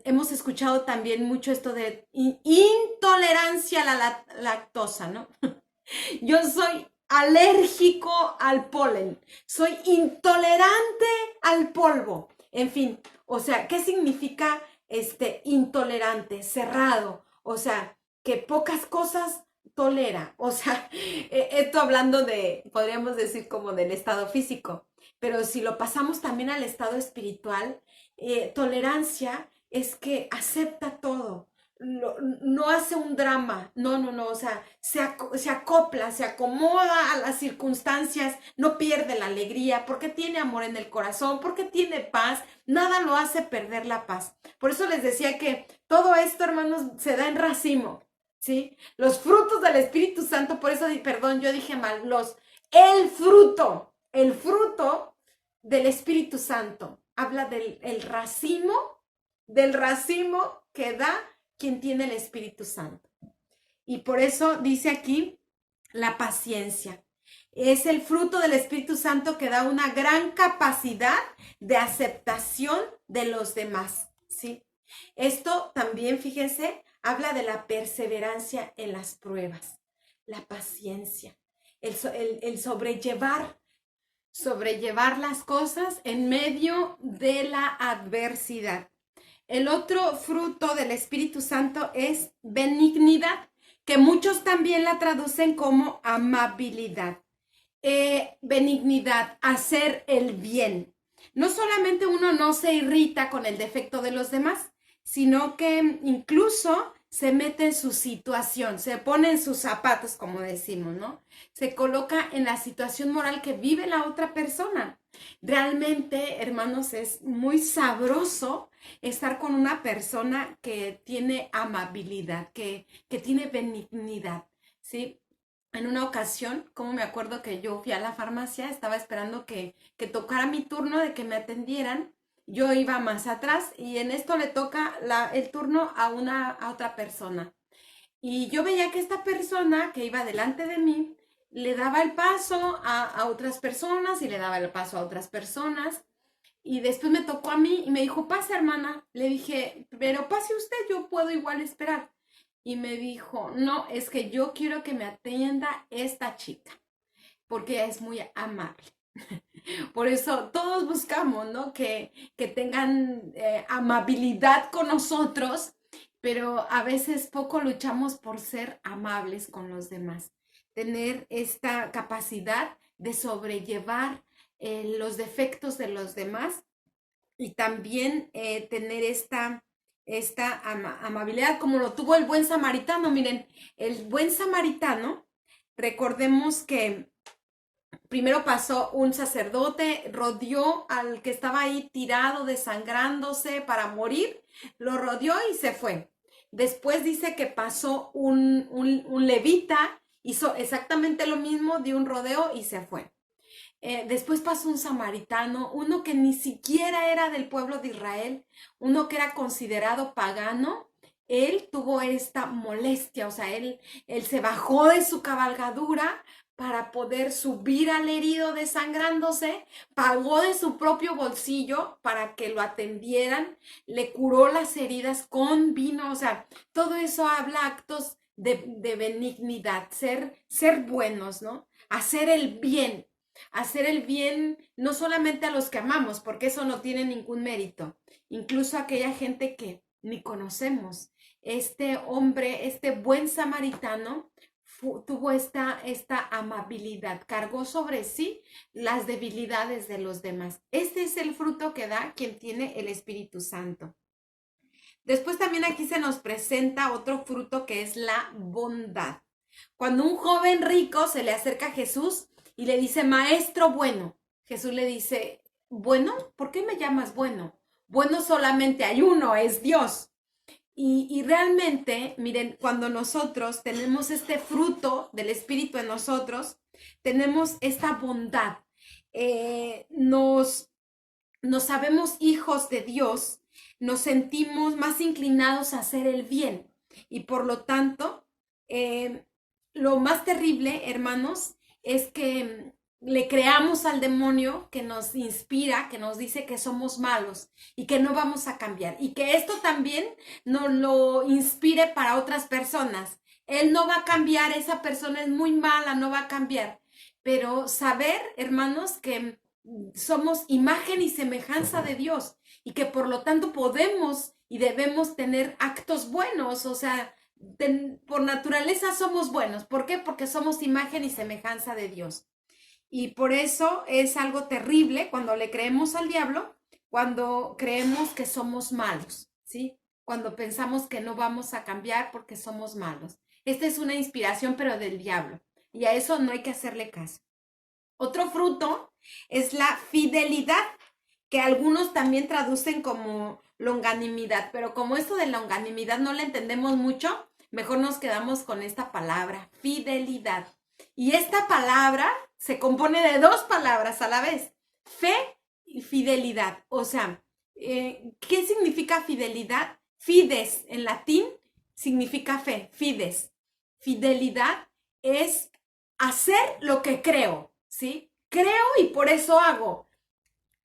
S1: Hemos escuchado también mucho esto de intolerancia a la lactosa, ¿no? Yo soy alérgico al polen, soy intolerante al polvo. En fin, o sea, ¿qué significa intolerante, cerrado? O sea, que pocas cosas tolera. O sea, esto hablando podríamos decir como del estado físico, pero si lo pasamos también al estado espiritual, tolerancia es que acepta todo, no hace un drama, no, o sea, se acopla, se acomoda a las circunstancias, no pierde la alegría, porque tiene amor en el corazón, porque tiene paz, nada lo hace perder la paz. Por eso les decía que todo esto, hermanos, se da en racimo, ¿sí? Los frutos del Espíritu Santo, por eso, perdón, yo dije mal, el fruto del Espíritu Santo, habla del racimo que da quien tiene el Espíritu Santo. Y por eso dice aquí la paciencia. Es el fruto del Espíritu Santo que da una gran capacidad de aceptación de los demás, ¿sí? Esto también, fíjense, habla de la perseverancia en las pruebas, la paciencia, el sobrellevar las cosas en medio de la adversidad. El otro fruto del Espíritu Santo es benignidad, que muchos también la traducen como amabilidad. Benignidad, hacer el bien. No solamente uno no se irrita con el defecto de los demás, sino que incluso se mete en su situación, se pone en sus zapatos, como decimos, ¿no? Se coloca en la situación moral que vive la otra persona. Realmente, hermanos, es muy sabroso estar con una persona que tiene amabilidad, que tiene benignidad, ¿sí? En una ocasión, como me acuerdo que yo fui a la farmacia, estaba esperando que tocara mi turno de que me atendieran. Yo iba más atrás y en esto le toca el turno a otra persona. Y yo veía que esta persona que iba delante de mí le daba el paso a otras personas y le daba el paso a otras personas. Y después me tocó a mí y me dijo, pase hermana. Le dije, pero pase usted, yo puedo igual esperar. Y me dijo, no, es que yo quiero que me atienda esta chica, porque ella es muy amable. Por eso todos buscamos, ¿no? Que tengan amabilidad con nosotros, pero a veces poco luchamos por ser amables con los demás. Tener esta capacidad de sobrellevar los defectos de los demás y también tener esta amabilidad como lo tuvo el buen samaritano. Miren, el buen samaritano, recordemos que primero pasó un sacerdote, rodeó al que estaba ahí tirado, desangrándose para morir, lo rodeó y se fue. Después dice que pasó un levita, hizo exactamente lo mismo, dio un rodeo y se fue. Después pasó un samaritano, uno que ni siquiera era del pueblo de Israel, uno que era considerado pagano. Él tuvo esta molestia, o sea, él se bajó de su cabalgadura para poder subir al herido desangrándose, pagó de su propio bolsillo para que lo atendieran, le curó las heridas con vino, o sea, todo eso habla actos de benignidad, ser buenos, ¿no? Hacer el bien no solamente a los que amamos, porque eso no tiene ningún mérito, incluso a aquella gente que ni conocemos. Este hombre, este buen samaritano, tuvo esta amabilidad, cargó sobre sí las debilidades de los demás. Este es el fruto que da quien tiene el Espíritu Santo. Después también aquí se nos presenta otro fruto que es la bondad. Cuando un joven rico se le acerca a Jesús y le dice, maestro bueno, Jesús le dice, bueno, ¿por qué me llamas bueno? Bueno solamente hay uno, es Dios. Y realmente, miren, cuando nosotros tenemos este fruto del Espíritu en nosotros, tenemos esta bondad, nos sabemos hijos de Dios, nos sentimos más inclinados a hacer el bien y por lo tanto, eh, lo más terrible, hermanos, es que le creamos al demonio que nos inspira, que nos dice que somos malos y que no vamos a cambiar y que esto también nos lo inspire para otras personas. Él no va a cambiar, esa persona es muy mala, no va a cambiar. Pero saber, hermanos, que somos imagen y semejanza de Dios y que por lo tanto podemos y debemos tener actos buenos, o sea, por naturaleza somos buenos. ¿Por qué? Porque somos imagen y semejanza de Dios. Y por eso es algo terrible cuando le creemos al diablo, cuando creemos que somos malos, ¿sí? Cuando pensamos que no vamos a cambiar porque somos malos. Esta es una inspiración, pero del diablo. Y a eso no hay que hacerle caso. Otro fruto es la fidelidad, que algunos también traducen como longanimidad, pero como esto de longanimidad no le entendemos mucho, mejor nos quedamos con esta palabra, fidelidad. Y esta palabra se compone de dos palabras a la vez, fe y fidelidad. O sea, ¿qué significa fidelidad? Fides en latín significa fe, fides. Fidelidad es hacer lo que creo, ¿sí? Creo y por eso hago.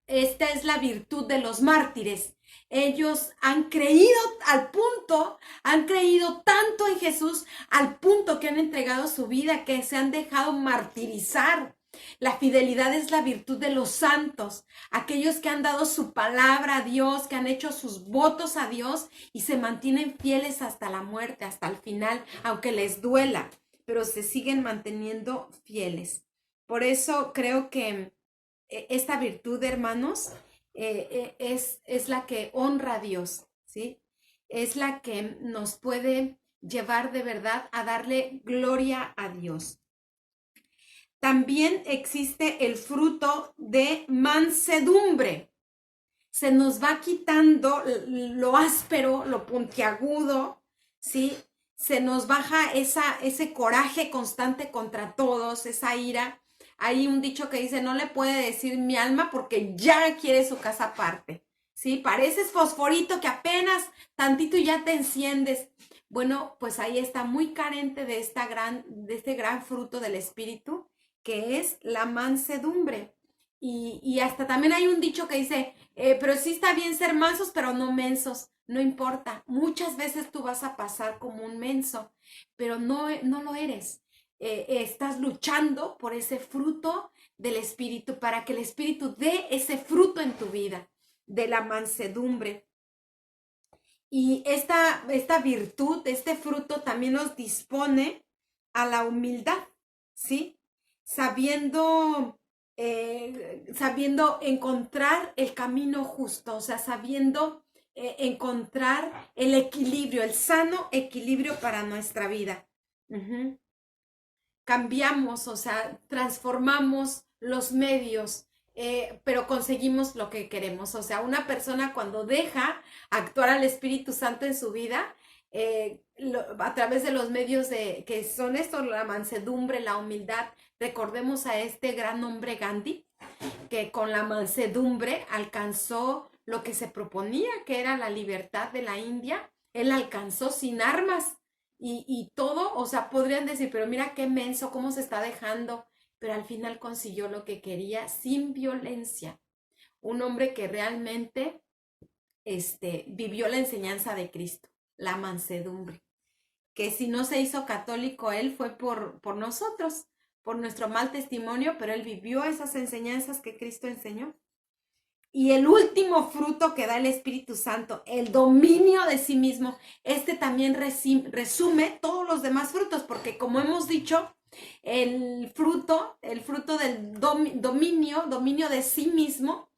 S1: Esta es la virtud de los mártires. Ellos han creído al punto, han creído tanto en Jesús, al punto que han entregado su vida, que se han dejado martirizar. La fidelidad es la virtud de los santos, aquellos que han dado su palabra a Dios, que han hecho sus votos a Dios y se mantienen fieles hasta la muerte, hasta el final, aunque les duela, pero se siguen manteniendo fieles. Por eso creo que esta virtud, hermanos, es la que honra a Dios, ¿sí? Es la que nos puede llevar de verdad a darle gloria a Dios. También existe el fruto de mansedumbre. Se nos va quitando lo áspero, lo puntiagudo, ¿sí? Se nos baja ese coraje constante contra todos, esa ira. Hay un dicho que dice, no le puede decir mi alma porque ya quiere su casa aparte, ¿sí? Pareces fosforito que apenas tantito ya te enciendes. Bueno, pues ahí está muy carente de este gran fruto del Espíritu, que es la mansedumbre. Y hasta también hay un dicho que dice, pero sí está bien ser mansos, pero no mensos. No importa. Muchas veces tú vas a pasar como un menso, pero no lo eres. estás luchando por ese fruto del Espíritu, para que el Espíritu dé ese fruto en tu vida, de la mansedumbre. Y esta virtud, este fruto también nos dispone a la humildad, ¿sí? Sabiendo encontrar el camino justo, o sea, sabiendo encontrar el equilibrio, el sano equilibrio para nuestra vida. Uh-huh. Cambiamos, o sea, transformamos los medios, pero conseguimos lo que queremos. O sea, una persona cuando deja actuar al Espíritu Santo en su vida, a través de los medios que son estos, la mansedumbre, la humildad, recordemos a este gran hombre Gandhi, que con la mansedumbre alcanzó lo que se proponía, que era la libertad de la India. Él alcanzó sin armas y todo, o sea, podrían decir, pero mira qué menso, cómo se está dejando, pero al final consiguió lo que quería sin violencia. Un hombre que realmente vivió la enseñanza de Cristo, la mansedumbre, que si no se hizo católico él fue por nosotros, por nuestro mal testimonio, pero él vivió esas enseñanzas que Cristo enseñó. Y el último fruto que da el Espíritu Santo, el dominio de sí mismo, también resume todos los demás frutos, porque como hemos dicho, el fruto del dominio de sí mismo,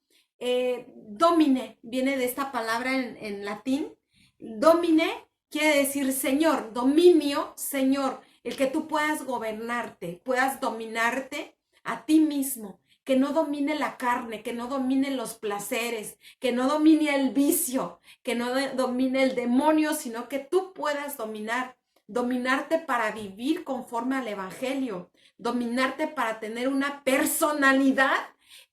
S1: domine, viene de esta palabra en latín. Domine quiere decir señor, dominio, señor, el que tú puedas gobernarte, puedas dominarte a ti mismo, que no domine la carne, que no domine los placeres, que no domine el vicio, que no domine el demonio, sino que tú puedas dominarte para vivir conforme al Evangelio, dominarte para tener una personalidad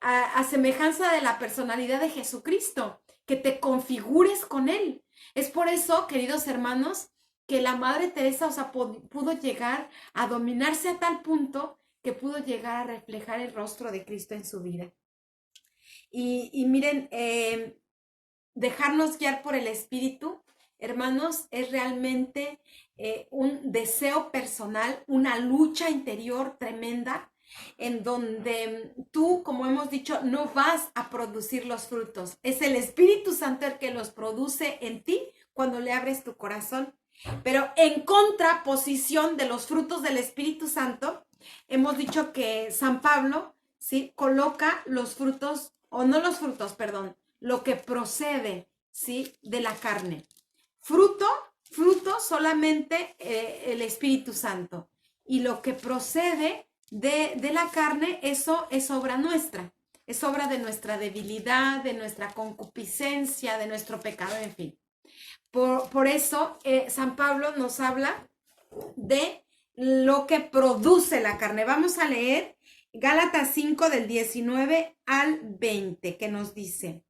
S1: a semejanza de la personalidad de Jesucristo, que te configures con Él. Es por eso, queridos hermanos, que la Madre Teresa, o sea, pudo llegar a dominarse a tal punto que pudo llegar a reflejar el rostro de Cristo en su vida. Y miren, dejarnos guiar por el Espíritu, hermanos, es realmente un deseo personal, una lucha interior tremenda, en donde tú, como hemos dicho, no vas a producir los frutos. Es el Espíritu Santo el que los produce en ti cuando le abres tu corazón. Pero en contraposición de los frutos del Espíritu Santo, hemos dicho que San Pablo, ¿sí?, coloca los frutos, o no los frutos, perdón, lo que procede, ¿sí?, de la carne. Fruto solamente el Espíritu Santo. Y lo que procede de la carne, eso es obra nuestra. Es obra de nuestra debilidad, de nuestra concupiscencia, de nuestro pecado, en fin. Por eso San Pablo nos habla de lo que produce la carne. Vamos a leer Gálatas 5 del 19 al 20, que nos dice,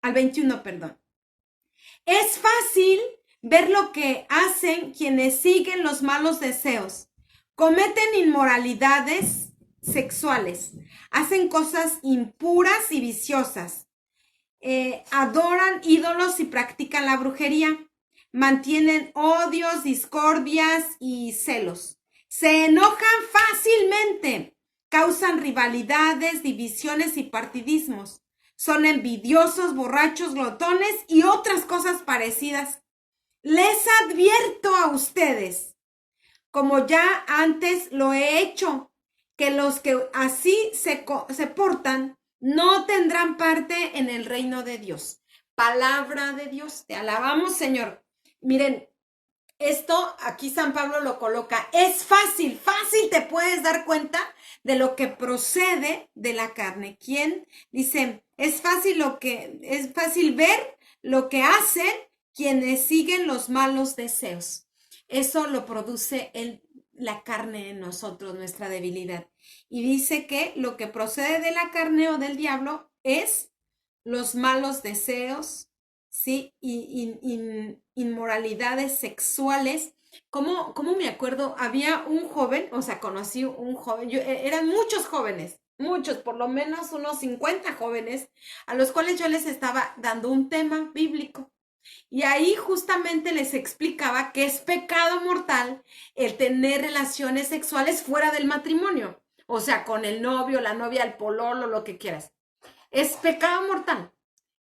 S1: al 21, perdón. Es fácil ver lo que hacen quienes siguen los malos deseos. Cometen inmoralidades sexuales, hacen cosas impuras y viciosas. Adoran ídolos y practican la brujería, mantienen odios, discordias y celos, se enojan fácilmente, causan rivalidades, divisiones y partidismos, son envidiosos, borrachos, glotones y otras cosas parecidas. Les advierto a ustedes, como ya antes lo he hecho, que los que así se portan no tendrán parte en el reino de Dios. Palabra de Dios, te alabamos, Señor. Miren, esto aquí San Pablo lo coloca. Es fácil te puedes dar cuenta de lo que procede de la carne. ¿Quién? Dice, es fácil ver lo que hacen quienes siguen los malos deseos. Eso lo produce la carne en nosotros, nuestra debilidad. Y dice que lo que procede de la carne o del diablo es los malos deseos, ¿sí? Y inmoralidades sexuales. ¿Cómo me acuerdo? Había un joven, o sea, conocí un joven, eran muchos jóvenes, muchos, por lo menos unos 50 jóvenes, a los cuales yo les estaba dando un tema bíblico. Y ahí justamente les explicaba que es pecado mortal el tener relaciones sexuales fuera del matrimonio. O sea, con el novio, la novia, el pololo, lo que quieras. Es pecado mortal.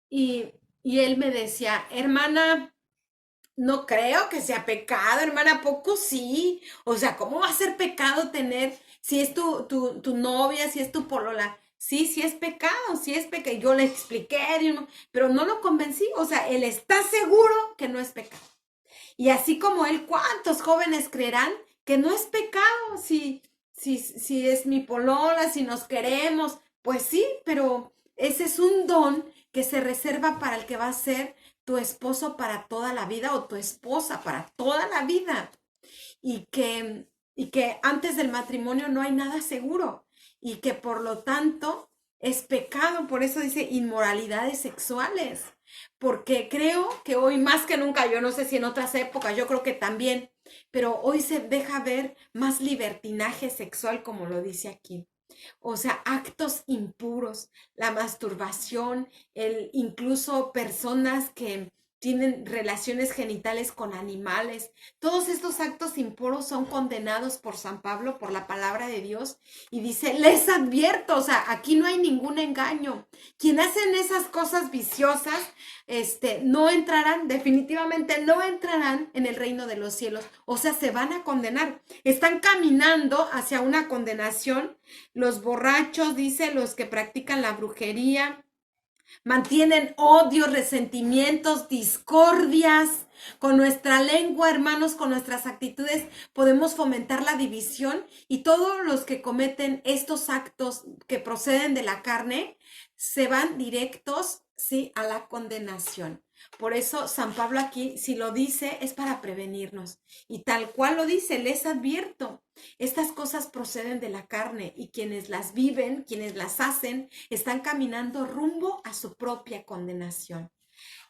S1: Y él me decía, hermana, no creo que sea pecado, hermana, ¿a poco sí? O sea, ¿cómo va a ser pecado tener, si es tu novia, si es tu polola? Sí, sí es pecado, sí es pecado. Yo le expliqué, pero no lo convencí. O sea, él está seguro que no es pecado. Y así como él, ¿cuántos jóvenes creerán que no es pecado si es mi polola, si nos queremos? Pues sí, pero ese es un don que se reserva para el que va a ser tu esposo para toda la vida o tu esposa para toda la vida. Y que antes del matrimonio no hay nada seguro y que por lo tanto es pecado, por eso dice inmoralidades sexuales, porque creo que hoy más que nunca, yo no sé si en otras épocas, yo creo que también, pero hoy se deja ver más libertinaje sexual como lo dice aquí. O sea, actos impuros, la masturbación, incluso personas que tienen relaciones genitales con animales. Todos estos actos impuros son condenados por San Pablo, por la palabra de Dios. Y dice, les advierto, o sea, aquí no hay ningún engaño. Quien hacen esas cosas viciosas, no entrarán, definitivamente no entrarán en el reino de los cielos. O sea, se van a condenar. Están caminando hacia una condenación. Los borrachos, dice, los que practican la brujería, mantienen odios, resentimientos, discordias. Con nuestra lengua, hermanos, con nuestras actitudes, podemos fomentar la división y todos los que cometen estos actos que proceden de la carne se van directos, sí, a la condenación. Por eso San Pablo aquí, si lo dice, es para prevenirnos. Y tal cual lo dice, les advierto, estas cosas proceden de la carne y quienes las viven, quienes las hacen, están caminando rumbo a su propia condenación.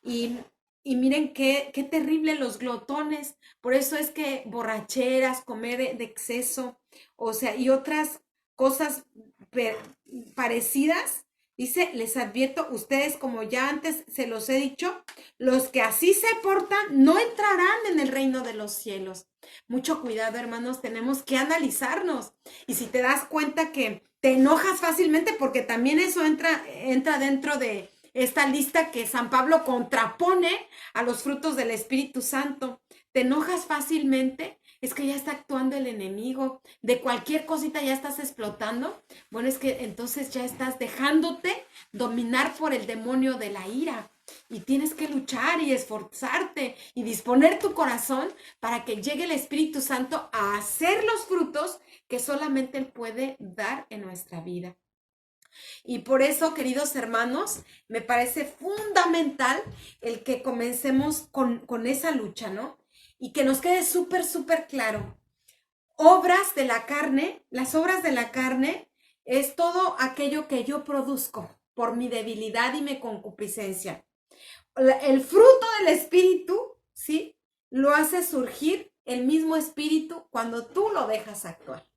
S1: Y, y miren qué terrible los glotones. Por eso es que borracheras, comer de exceso, o sea, y otras cosas parecidas. Dice, les advierto, ustedes como ya antes se los he dicho, los que así se portan no entrarán en el reino de los cielos. Mucho cuidado, hermanos, tenemos que analizarnos. Y si te das cuenta que te enojas fácilmente, porque también eso entra dentro de esta lista que San Pablo contrapone a los frutos del Espíritu Santo. Te enojas fácilmente, es que ya está actuando el enemigo, de cualquier cosita ya estás explotando. Bueno, es que entonces ya estás dejándote dominar por el demonio de la ira. Y tienes que luchar y esforzarte y disponer tu corazón para que llegue el Espíritu Santo a hacer los frutos que solamente Él puede dar en nuestra vida. Y por eso, queridos hermanos, me parece fundamental el que comencemos con esa lucha, ¿no? Y que nos quede súper, súper claro. Obras de la carne, las obras de la carne es todo aquello que yo produzco por mi debilidad y mi concupiscencia. El fruto del espíritu, ¿sí? Lo hace surgir el mismo espíritu cuando tú lo dejas actuar.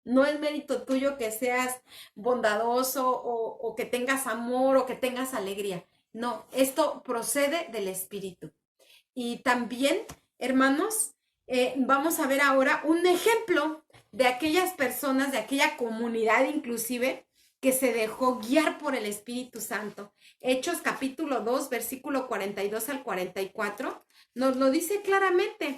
S1: No es mérito tuyo que seas bondadoso o que tengas amor o que tengas alegría. No, esto procede del espíritu. Y también, hermanos, vamos a ver ahora un ejemplo de aquellas personas, de aquella comunidad inclusive, que se dejó guiar por el Espíritu Santo. Hechos capítulo 2, versículo 42 al 44, nos lo dice claramente.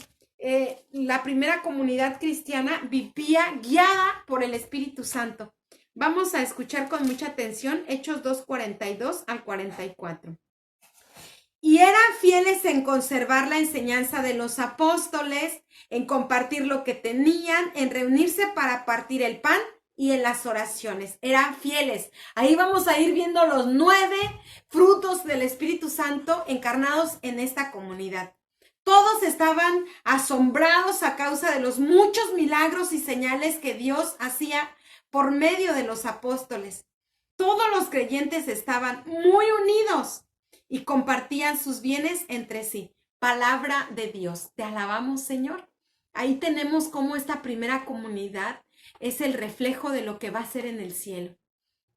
S1: La primera comunidad cristiana vivía guiada por el Espíritu Santo. Vamos a escuchar con mucha atención Hechos 2, 42 al 44. Y eran fieles en conservar la enseñanza de los apóstoles, en compartir lo que tenían, en reunirse para partir el pan y en las oraciones. Eran fieles. Ahí vamos a ir viendo los 9 frutos del Espíritu Santo encarnados en esta comunidad. Todos estaban asombrados a causa de los muchos milagros y señales que Dios hacía por medio de los apóstoles. Todos los creyentes estaban muy unidos y compartían sus bienes entre sí. Palabra de Dios. Te alabamos, Señor. Ahí tenemos cómo esta primera comunidad es el reflejo de lo que va a ser en el cielo.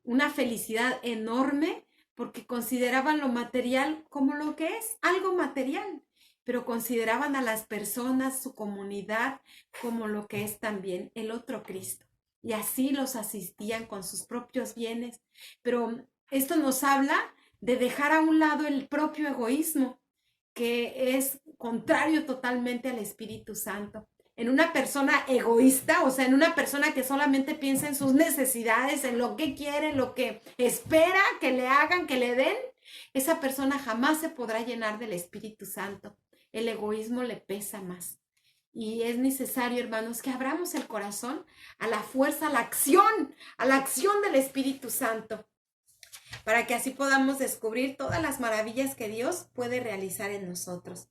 S1: Una felicidad enorme porque consideraban lo material como lo que es, algo material, pero consideraban a las personas, su comunidad, como lo que es también el otro Cristo. Y así los asistían con sus propios bienes. Pero esto nos habla de dejar a un lado el propio egoísmo, que es contrario totalmente al Espíritu Santo. En una persona egoísta, o sea, en una persona que solamente piensa en sus necesidades, en lo que quiere, en lo que espera que le hagan, que le den, esa persona jamás se podrá llenar del Espíritu Santo. El egoísmo le pesa más. Y es necesario, hermanos, que abramos el corazón a la fuerza, a la acción del Espíritu Santo, para que así podamos descubrir todas las maravillas que Dios puede realizar en nosotros.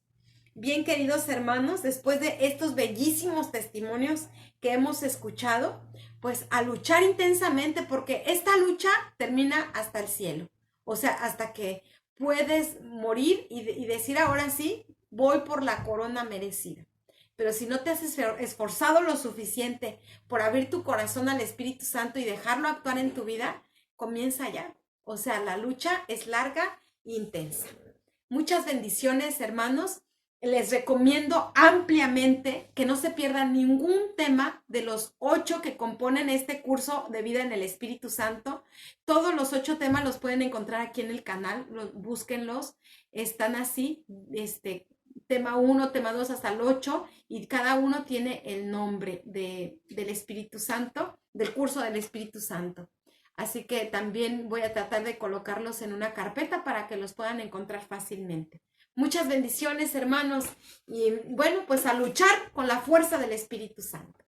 S1: Bien, queridos hermanos, después de estos bellísimos testimonios que hemos escuchado, pues a luchar intensamente, porque esta lucha termina hasta el cielo. O sea, hasta que puedes morir y decir ahora sí, voy por la corona merecida. Pero si no te has esforzado lo suficiente por abrir tu corazón al Espíritu Santo y dejarlo actuar en tu vida, comienza ya. O sea, la lucha es larga e intensa. Muchas bendiciones, hermanos. Les recomiendo ampliamente que no se pierdan ningún tema de los 8 que componen este curso de vida en el Espíritu Santo. Todos los 8 temas los pueden encontrar aquí en el canal, búsquenlos, están así, tema 1, tema 2 hasta el 8, y cada uno tiene el nombre del Espíritu Santo, del curso del Espíritu Santo. Así que también voy a tratar de colocarlos en una carpeta para que los puedan encontrar fácilmente. Muchas bendiciones, hermanos, y bueno, pues a luchar con la fuerza del Espíritu Santo.